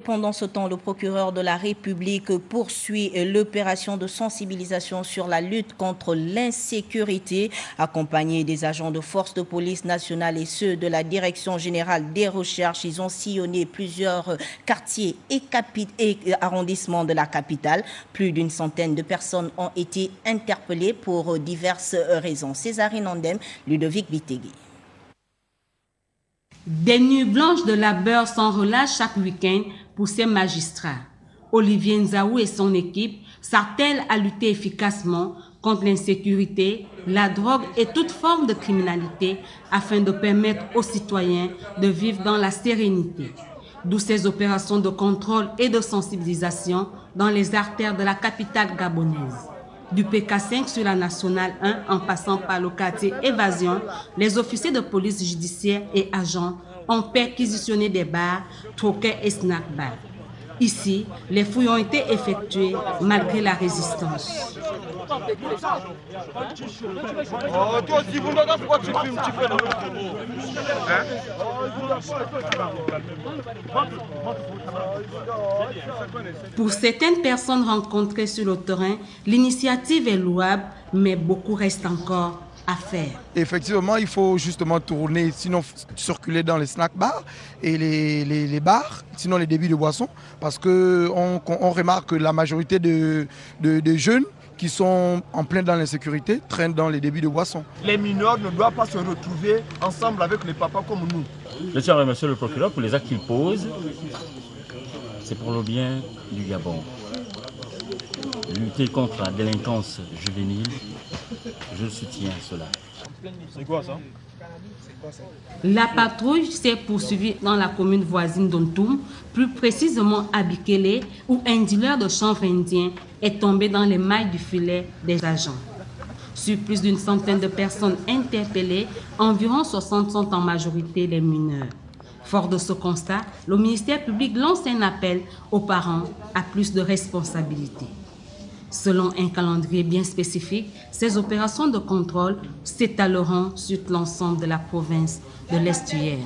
Pendant ce temps, le procureur de la République poursuit l'opération de sensibilisation sur la lutte contre l'insécurité, accompagné des agents de force de police nationale et ceux de la Direction générale des recherches. Ils ont sillonné plusieurs quartiers et arrondissements de la capitale. Plus d'une centaine de personnes ont été interpellées pour diverses raisons. Césarine Andem, Ludovic Bitegui. Des nuits blanches de labeur sans relâche chaque week-end pour ces magistrats. Olivier Nzaou et son équipe s'attellent à lutter efficacement contre l'insécurité, la drogue et toute forme de criminalité afin de permettre aux citoyens de vivre dans la sérénité. D'où ces opérations de contrôle et de sensibilisation dans les artères de la capitale gabonaise. Du PK5 sur la Nationale 1 en passant par le quartier Évasion, les officiers de police judiciaire et agents ont perquisitionné des bars, troquets et snack-bars. Ici, les fouilles ont été effectuées malgré la résistance. Pour certaines personnes rencontrées sur le terrain, l'initiative est louable, mais beaucoup reste encore à faire. Effectivement, il faut justement tourner, sinon circuler dans les snack bars et les bars, sinon les débits de boissons, parce qu'on remarque que la majorité de jeunes qui sont en plein dans l'insécurité traînent dans les débits de boissons. Les mineurs ne doivent pas se retrouver ensemble avec les papas comme nous. Je tiens à remercier le procureur pour les actes qu'il pose. C'est pour le bien du Gabon. Lutter contre la délinquance juvénile, je soutiens cela. C'est quoi ça? La patrouille s'est poursuivie dans la commune voisine d'Ontoum, plus précisément à Bikele, où un dealer de chanvre indien est tombé dans les mailles du filet des agents. Sur plus d'une centaine de personnes interpellées, environ 60 sont en majorité les mineurs. Fort de ce constat, le ministère public lance un appel aux parents à plus de responsabilités. Selon un calendrier bien spécifique, ces opérations de contrôle s'étaleront sur l'ensemble de la province de l'Estuaire.